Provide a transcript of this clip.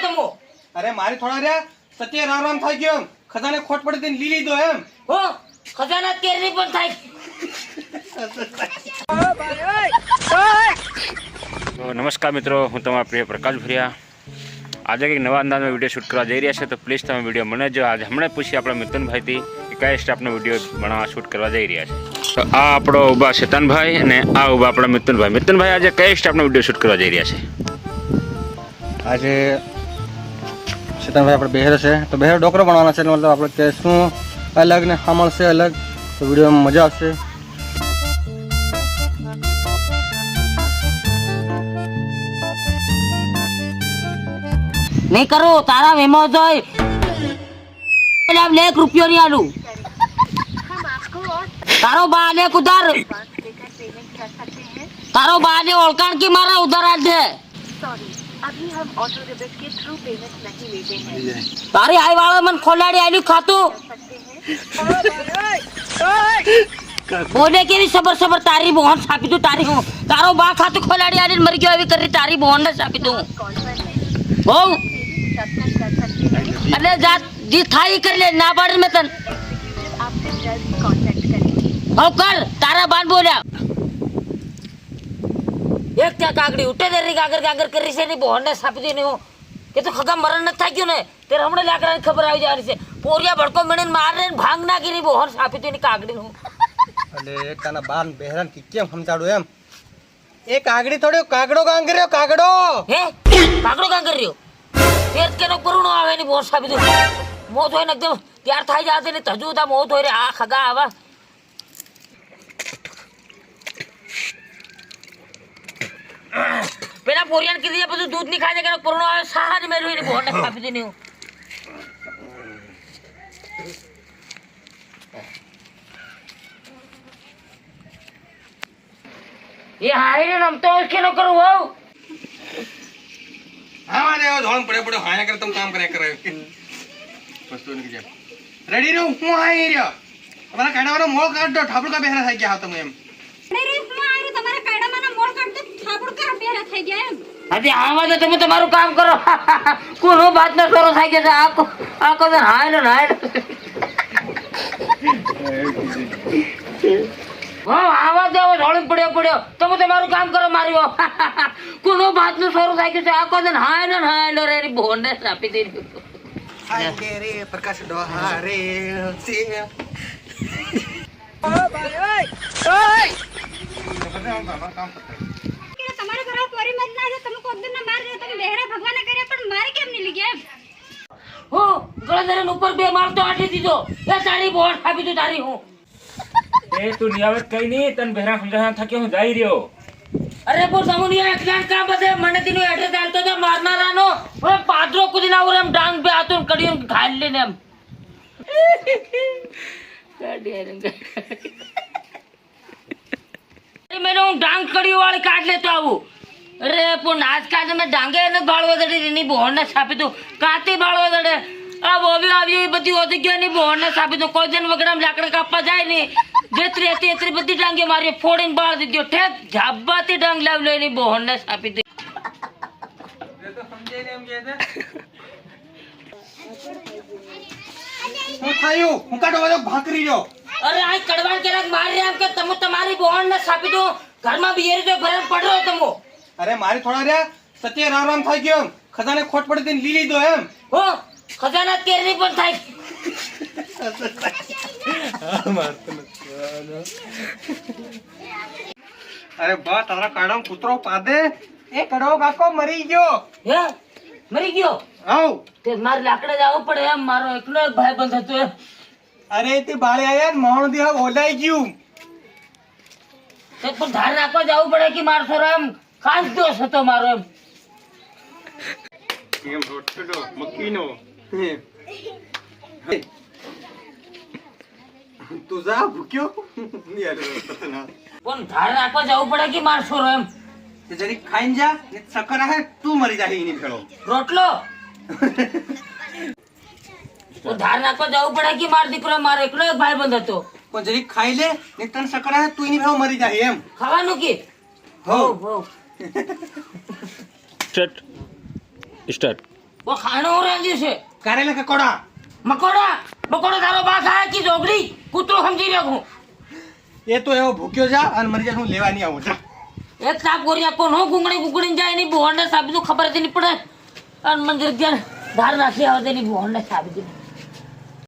તમો अरे मारी थोड़ा रे सत्य राम राम था क्यों खजाने खोट पड़े दिन ली ली दो एम हो खजाना केरनी पण થાય नमस्कार मित्रों हूँ तमारा प्रिय प्रकाश भरिया आज एक नवा अंदाज में वीडियो शूट करवा जई रह्या छे तो प्लीज तमे वीडियो मने जो आज हमणे पूछी अपना मिथुन भाई थी कि कया स्टाफनो वीडियो बनावा शूट करवा जई रह्या छे तो आ आपणो उभा शैतान भाई अने आ उभा आपणा मिथुन भाई आज कया स्टाफनो वीडियो शूट करवा जई रह्या छे आज शैतान भाई अपने बेहर से तो बेहर डोकरो बनवाना है मतलब आप के शू अलग ने हमल से अलग तो वीडियो में मजा आसे नहीं करो तारा वेमो जोय अब ₹1 नहीं आलू तारो बाने उधर तारो बाने ओळखाण की मारा उधर आ दे अभी हम ऑटो डेबिट के थ्रू पेमेंट नहीं लेते हैं तारी आई वाला मन खोलाड़ी आलू खातू बोले के भी सबर सबर तारी बोहन सापी तू तारी हूं तारो बा खातू खोलाड़ी आली मर गयो अभी करी तारी बोहन ना सापी तू हो अरे जा जी थाई कर ले ना पड़ में तन आपसे जल्द कांटेक्ट करेंगे हो कर तारा बान बोला एक त्या कागड़ी उठे दे रही गागर गागर कर रही से नहीं बोहन ने सापी दी नहीं हो ये तो खगा मरण न था क्यों ने तेरे हमने लाकर खबर आई जा रही से पोरिया भड़को मिणन मार रहे भांग ना गिरी बोहन सापी दी नहीं कागड़ी हूं अरे एक काना बान बेहरन की केम समझाड़ू एम ए कागड़ी थोड़े कागड़ो गांग रहे हो कागड़ो हे कागड़ो गांग कर रही हो तेर के नो करुणो आवे नहीं बोहन सापी दी मोत होय न एकदम तैयार थाई जाते ने तजूदा मोत होय रे आ खगा आवा पेला पोरियन की दिया બધું दूध नहीं खाने के कोरोना आवे साहज में रोई बोहन ने सापी दी नहीं ये हाय रे नम तो उसके नो करू हो हमारे धोन पड़े पड़े हाया कर तुम काम करे करे वस्तु नहीं कीजिए रेडी रो हूं हाय रे हमारा काड़ा वाला मोल काट दो ठाकुर का बेहरा है क्या तुम एम अरे હું આયરો તમારા કાયડામાંના મોળ કાઢ દે ઠાકોર કા બેરા થઈ ગયા એમ अरे आवा तो तुम तुम्हारू काम करो कोनो बात न करो થાય કે આકો તો હાય નો हो आवा दे ढोली पड़ियो तुम तुम्हारू काम करो मारियो कोनो बात न सोरो થાય કે આકો તો હાય નો रे बोन ने सापी दे हाय रे प्रकाश डोहारे से ओ भाई ओए ओए કે તમારા ઘરે પોરી મત ના તમે કોદન ના માર દે તમે બેહરા ભગવાન કરે પણ મારે કેમ નહીં લઈ ગયા हो गळदरे ऊपर बे मार तो आठी दीजो ये साड़ी बोन सापी तू तारी हूं ए तू नियावत कई नहीं तन बेहरा समझा था कि हूं जाई रियो अरे वो समुनिया एक्सीडेंट का बदे मन दिनो एड्रेस डालतो तो मारना रानो वो पादरो कुछ ना और हम डांग पे आतो कड़ियों घाल लेने हम मैंने डांग कड़ी वाली काट लेता हूँ अरे पुन आज का मैं डांगे न बाड़वा दड़े नहीं बोहन न छापी तू काती बाड़वा दड़े अब वो भी अभी बदी होती क्यों नहीं बोहन न छापी तू कोई दिन वगैरह लाकड़ कापा जाए नहीं जेतरी आती एतरी बदी डांगे मारी फोड़ीन बाळ दियो ठेक झाबाती डांग लाव ले नहीं बोहन न छापी तू ये तो समझे नहीं हम कहते હું થાયું હું કાઢો વાળો ભાકરી જો अरे आज कड़वान के रंग मार रहे हैं हमके तमु तुम्हारी बोहन न छापी दो घर में बियर जो भरन पड़ रहे हो तुमो अरे मारी थोड़ा रे सत्य राम राम था क्यों खजाने खोट पड़े दिन ली ली दो एम हो खजाना केरनी पण થાય अरे बा तारा काड़ा में कुतरो पादे ए कड़ो काको मरी गयो હે મરી ગયો आओ તે માર લાકડે જાવ પડે એમ મારો એકલો એક ભાઈ બંધ હતો એમ अरे ते बाळे आया मोहन दिया ओलाई गयो તે પણ ધાર રાખવા જાવું પડે કે માર છોરો એમ ખાસ દોષ હતો મારો એમ એમ રોટડો મક્કીનો तुझा भूक्यो नहीं आले पतना પણ ધાર રાખવા જાવું પડે કે માર છોરો એમ ते जरी खाइन जा ने चक्कर आहे तू मरी जाही इनी भेळो રોટલો તો ધાર રાખવા જાવું પડે કે માર દીકરો મારો એકલો એક ભાઈ બંધ હતો पण जरी खाइले ने तन चक्कर आहे तू इनी भेळो मरी जाही एम ખાવાનું કે हो हो स्टार्ट स्टार्ट वो खाणो रांधी છે કારેલા કકોડા મકોડા મકોડો તારો બા ખાય કે જોગડી કૂતરો સમજી રાખું એ તો એવો ભૂખ્યો જા અને મરી જા હું લેવા નહીં આવું જા એક સાપ ગોરી આપો નો ગુંગણી જાય ની બોહણ ને સાબી ખબર જ નહીં પડે અને મંદિર ત્યાં ધાર નાખી આવે તેની બોહણ ને સાબી